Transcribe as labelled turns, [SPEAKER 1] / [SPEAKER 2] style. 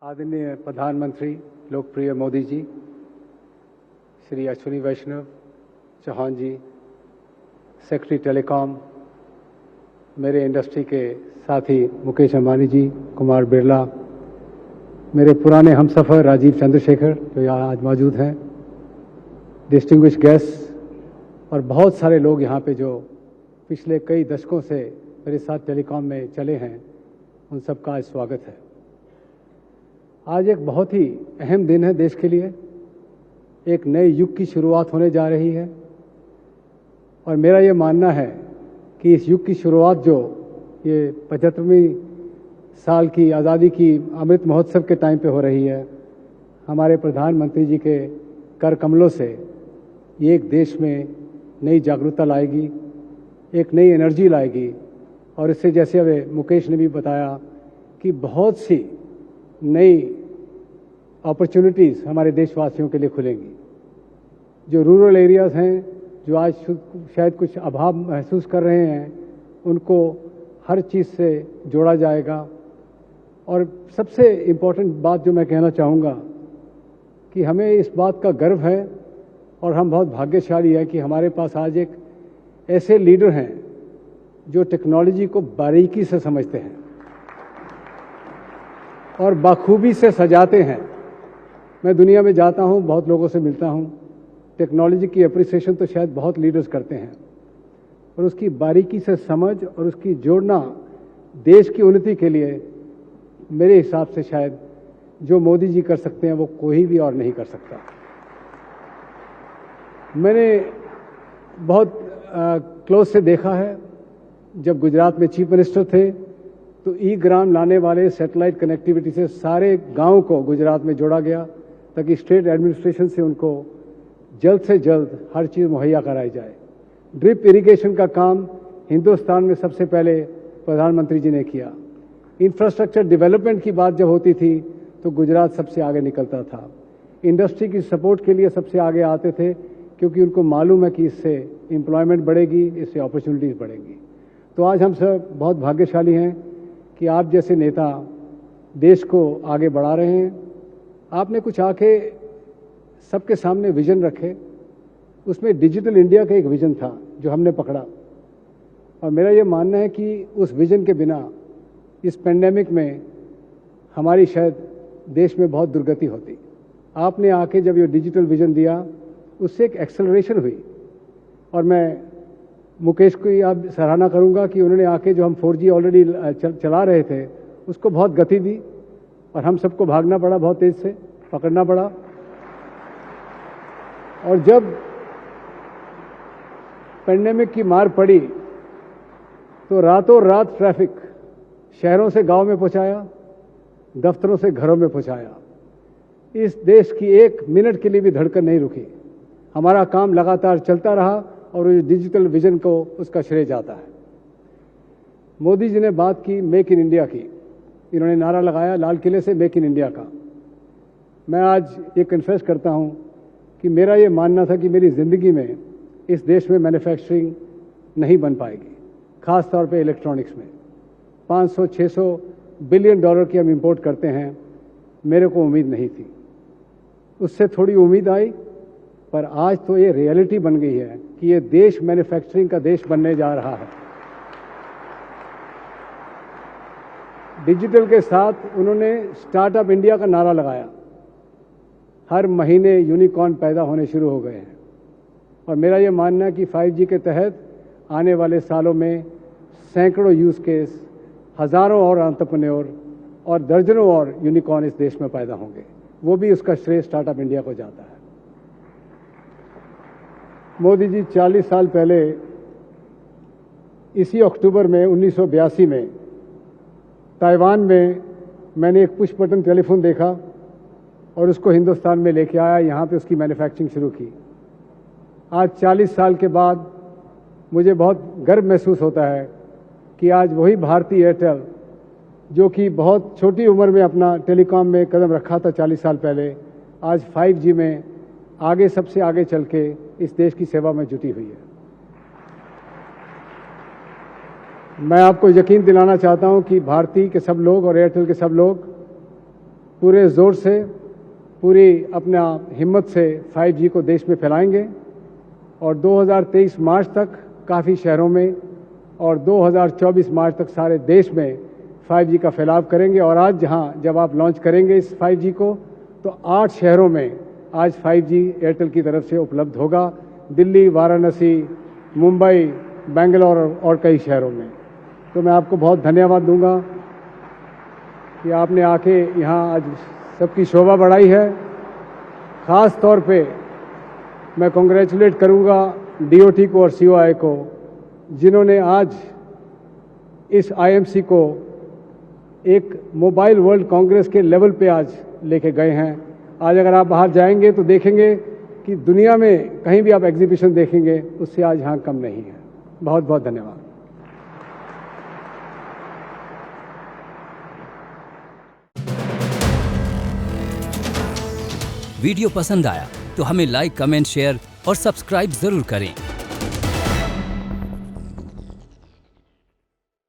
[SPEAKER 1] आदरणीय प्रधानमंत्री लोकप्रिय मोदी जी, श्री अश्विनी वैष्णव चौहान जी, सेक्रेटरी टेलीकॉम, मेरे इंडस्ट्री के साथी मुकेश अंबानी जी, कुमार बिरला, मेरे पुराने हमसफर राजीव चंद्रशेखर जो यहाँ आज मौजूद हैं, डिस्टिंग्विश गेस्ट और बहुत सारे लोग यहाँ पे जो पिछले कई दशकों से मेरे साथ टेलीकॉम में चले हैं, उन सबका आज स्वागत है। आज एक बहुत ही अहम दिन है देश के लिए। एक नए युग की शुरुआत होने जा रही है और मेरा ये मानना है कि इस युग की शुरुआत जो ये 75वीं साल की आज़ादी की अमृत महोत्सव के टाइम पे हो रही है, हमारे प्रधानमंत्री जी के कर कमलों से ये एक देश में नई जागरूकता लाएगी, एक नई एनर्जी लाएगी और इससे जैसे अभी मुकेश ने भी बताया कि बहुत सी नई अपॉर्चुनिटीज़ हमारे देशवासियों के लिए खुलेंगी। जो रूरल एरियाज़ हैं, जो आज शायद कुछ अभाव महसूस कर रहे हैं, उनको हर चीज़ से जोड़ा जाएगा। और सबसे इम्पोर्टेंट बात जो मैं कहना चाहूँगा कि हमें इस बात का गर्व है और हम बहुत भाग्यशाली हैं कि हमारे पास आज एक ऐसे लीडर हैं जो टेक्नोलॉजी को बारीकी से समझते हैं और बखूबी से सजाते हैं। मैं दुनिया में जाता हूं, बहुत लोगों से मिलता हूं, टेक्नोलॉजी की एप्रिसिएशन तो शायद बहुत लीडर्स करते हैं और उसकी बारीकी से समझ और उसकी जोड़ना देश की उन्नति के लिए मेरे हिसाब से शायद जो मोदी जी कर सकते हैं वो कोई भी और नहीं कर सकता। मैंने बहुत क्लोज से देखा है, जब गुजरात में चीफ मिनिस्टर थे तो ई ग्राम लाने वाले सैटेलाइट कनेक्टिविटी से सारे गांव को गुजरात में जोड़ा गया ताकि स्टेट एडमिनिस्ट्रेशन से उनको जल्द से जल्द हर चीज़ मुहैया कराई जाए। ड्रिप इरिगेशन का काम हिंदुस्तान में सबसे पहले प्रधानमंत्री जी ने किया। इंफ्रास्ट्रक्चर डेवलपमेंट की बात जब होती थी तो गुजरात सबसे आगे निकलता था। इंडस्ट्री की सपोर्ट के लिए सबसे आगे आते थे क्योंकि उनको मालूम है कि इससे एम्प्लॉयमेंट बढ़ेगी, इससे अपॉर्चुनिटीज़ बढ़ेंगी। तो आज हम सब बहुत भाग्यशाली हैं कि आप जैसे नेता देश को आगे बढ़ा रहे हैं। आपने कुछ आके सबके सामने विजन रखे, उसमें डिजिटल इंडिया का एक विजन था जो हमने पकड़ा और मेरा ये मानना है कि उस विजन के बिना इस पेंडेमिक में हमारी शायद देश में बहुत दुर्गति होती। आपने आके जब ये डिजिटल विजन दिया, उससे एक एक्सेलरेशन हुई और मैं मुकेश की आप सराहना करूंगा कि उन्होंने आके जो हम 4G ऑलरेडी चला रहे थे उसको बहुत गति दी और हम सबको भागना पड़ा, बहुत तेज से पकड़ना पड़ा। और जब पेंडेमिक की मार पड़ी तो रातों रात ट्रैफिक शहरों से गांव में पहुंचाया, दफ्तरों से घरों में पहुंचाया। इस देश की एक मिनट के लिए भी धड़कन नहीं रुकी। हमारा काम लगातार चलता रहा और इस डिजिटल विजन को उसका श्रेय जाता है। मोदी जी ने बात की मेक इन इंडिया की, इन्होंने नारा लगाया लाल किले से मेक इन इंडिया का। मैं आज ये कन्फेस करता हूं कि मेरा ये मानना था कि मेरी ज़िंदगी में इस देश में मैन्युफैक्चरिंग नहीं बन पाएगी, ख़ास तौर पे इलेक्ट्रॉनिक्स में। 500-600 बिलियन डॉलर की हम इंपोर्ट करते हैं, मेरे को उम्मीद नहीं थी। उससे थोड़ी उम्मीद आई, पर आज तो ये रियलिटी बन गई है कि ये देश मैन्युफैक्चरिंग का देश बनने जा रहा है। डिजिटल के साथ उन्होंने स्टार्टअप इंडिया का नारा लगाया। हर महीने यूनिकॉर्न पैदा होने शुरू हो गए हैं और मेरा ये मानना है कि 5G के तहत आने वाले सालों में सैकड़ों यूज़ केस, हज़ारों और एंटरप्रेन्योर और दर्जनों और यूनिकॉर्न इस देश में पैदा होंगे। वो भी उसका श्रेय स्टार्टअप इंडिया को जाता है। मोदी जी 40 साल पहले इसी अक्टूबर में 1982 में ताइवान में मैंने एक पुश बटन टेलीफोन देखा और उसको हिंदुस्तान में लेके आया, यहाँ पे उसकी मैन्युफैक्चरिंग शुरू की। आज 40 साल के बाद मुझे बहुत गर्व महसूस होता है कि आज वही भारती एयरटेल जो कि बहुत छोटी उम्र में अपना टेलीकॉम में कदम रखा था 40 साल पहले, आज 5G में आगे सबसे आगे चल के इस देश की सेवा में जुटी हुई है। मैं आपको यकीन दिलाना चाहता हूं कि भारती के सब लोग और एयरटेल के सब लोग पूरे जोर से, पूरी अपना हिम्मत से 5G को देश में फैलाएंगे और 2023 मार्च तक काफ़ी शहरों में और 2024 मार्च तक सारे देश में 5G का फैलाव करेंगे। और आज जब आप लॉन्च करेंगे इस 5G को, तो 8 शहरों में आज 5G एयरटेल की तरफ से उपलब्ध होगा। दिल्ली, वाराणसी, मुंबई, बेंगलोर और कई शहरों में। तो मैं आपको बहुत धन्यवाद दूंगा कि आपने आके यहाँ आज सबकी शोभा बढ़ाई है। ख़ास तौर पे मैं कॉन्ग्रेचुलेट करूंगा DOT को और COI को, जिन्होंने आज इस IMC को एक मोबाइल वर्ल्ड कांग्रेस के लेवल पे आज लेके गए हैं। आज अगर आप बाहर जाएंगे तो देखेंगे कि दुनिया में कहीं भी आप एग्जीबिशन देखेंगे उससे आज यहाँ कम नहीं है। बहुत बहुत धन्यवाद।
[SPEAKER 2] वीडियो पसंद आया तो हमें लाइक, कमेंट, शेयर और सब्सक्राइब जरूर करें।